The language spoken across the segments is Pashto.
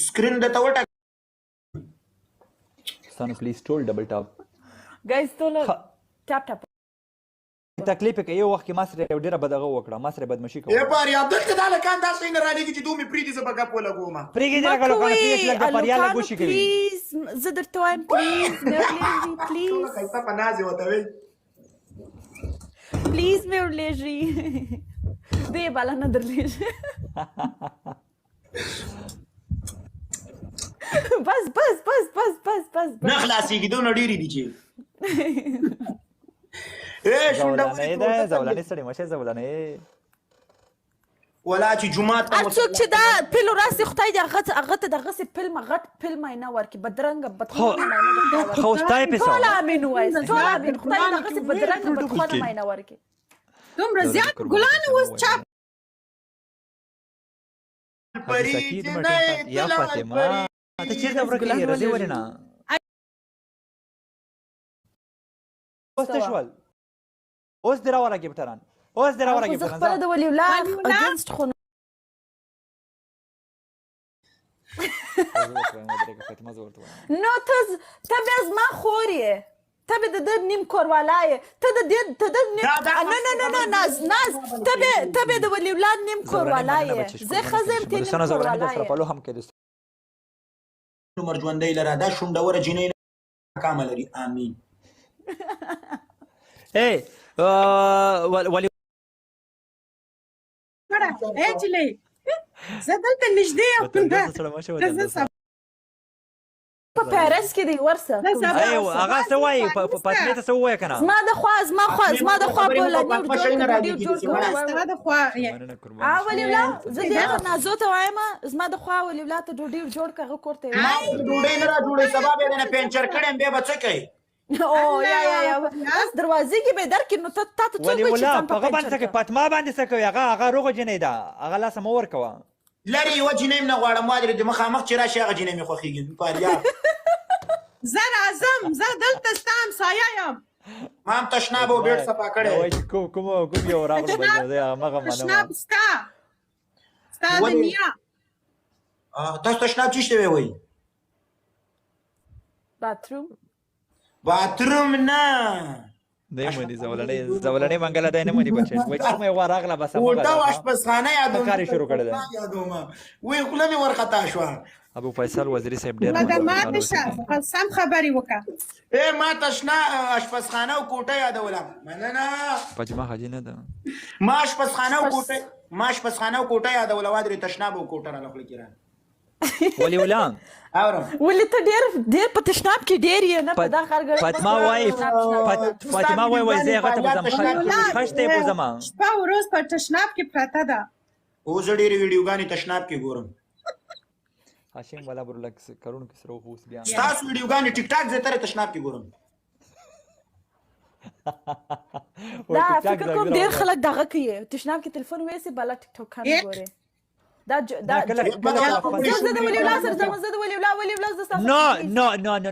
سکرین د توټه ستانه پلیز ټول ډبل ټاپ ګایز ټول ټاپ ټاپ تکلیف کې یو وخت کې ما سره ډیره بدغه وکړه ما سره بدمشي کوله ای بار یاد دلته دا لکان دا څنګه را لګي چې دومره پریدي زه بګه په لګوم پریږي دې لګلو کنه پریږي لګ پر یا لګوشي کوي پلیز زه درته وایم پلیز مې ورلېږي پلیز کایسه پنازي وته وي پلیز مې ورلېږي دې بالا نه درلېږي بس بس بس بس بس بس نه خلاصيږي دوه ډېری دي چې اے شونډه زولانه سړی مشه زولانه ولا چې جمعه ته اڅوک چې دا پلو راسي خدای دې هغه ته دغه سي فلم غټ فلم نه ورکي بدرنګ بدخونه نه خو ستای په ټول امين وای ټول امين خدای دغه سي بدرنګ بدخونه نه ورکي دومره زیات ګلان اوس چاپ پری یا فاطمه ته چیرته ورکې رضی ورنه اوس تشول اوس درا ورګي بتران اوس درا ورګي بتران خپل د ولي الله اگینست خو نو ته بیا زما خور یې ته به د نیم کوروالا یې ته د نیم نه ناز ته به د ولي الله نیم کوروالا یې زه خزم ته نیم کوروالا یې په لو هم کې عمر ژوندۍ لره دا شونډه ور جنې کامل لري امين اے ولي اجلي زه دلته نږدې یم په پاریس کې دی ورسه ايوه هغه څه وایي پاتمه ته څه وایي کنه زما د خوا په لنیو سره د خوا ولي الله زه دې نازو ته وایم زما د خوا ولي الله ته ډوډۍ جوړ کړه کوړته ډوډۍ نه را جوړې سبا به نه پنچر کړم به بچ کوي او یا بس دروازې کې به درکې نو ته څه ولي الله هغه باندې څه پاتما باندې څه کوي هغه روغ جنې ده هغه لاس مور کوه لري و جنې نه غواړم ما دې مخامخ چې راشي هغه جنې مې خوخيږي پاریا زه راځم زه دلته ستام سایه یم ما هم تشناب او بیټ صفا کړی وای کوم یو راغلو باندې هغه منو تشناب ستا دنیا تاسو تشناب چی وي باتروم نه دایمه زولانه منګله دای نه مونږ بچي وای چې مې وراغله بس هغه دا آشپزخانه یادوم کاری شروع کړل یادوم وی خپل مې ورختا شو ابو فیصل وزیری صاحب ډیر ما ته سم خبري وکړه اے ما تشنا آشپزخانه او کوټه یادولم مننه پجما حاجی نه ده ما آشپزخانه او کوټه یادولم وادري تشناب او کوټه را خپل کړه ولي ولان اورم ولې ته ډېر په تشناب کې ډېر یې نه په دا خرګړ فاطمه وای زه هغه ته بزم خشته بزم شپه ورځ په تشناب کې پراته ده اوس ډېر ویډیوګانې تشناب کې ګورم هاشم والا برلکس کرون کې سره اوس بیا تاسو ویډیوګانې ټیک ټاک زه تر تشناب کې ګورم دا فکر کوم ډېر خلک دغه کوي تشناب کې تلیفون وېسي بالا ټیک ټاک کار ګوري دا زه د ولي الله سره زه د ولي الله زه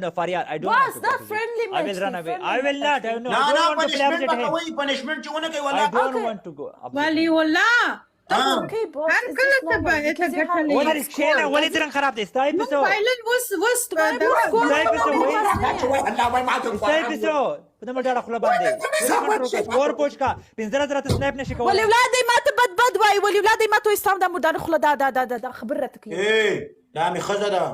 No, Faryad, I don't want to that friendly I will run away. I will not. I don't want to play with him. punishment چونه کوي I ولا don't want to go. ولي والله اوكي بوس هر کله ته به ته ګټلې ولې شینه ولې درن خراب دي ستای موږ پسو فایلن وس ستای پسو ستای پسو په دمر ډاړه خپل باندې ور پوښ کا پنځره درته سنیپ نشي کولای ولي ولادي ما ته بد وای ولي ولادي ما ته استام د مردان خله دا خبر راته کوي اے دا می خزه ده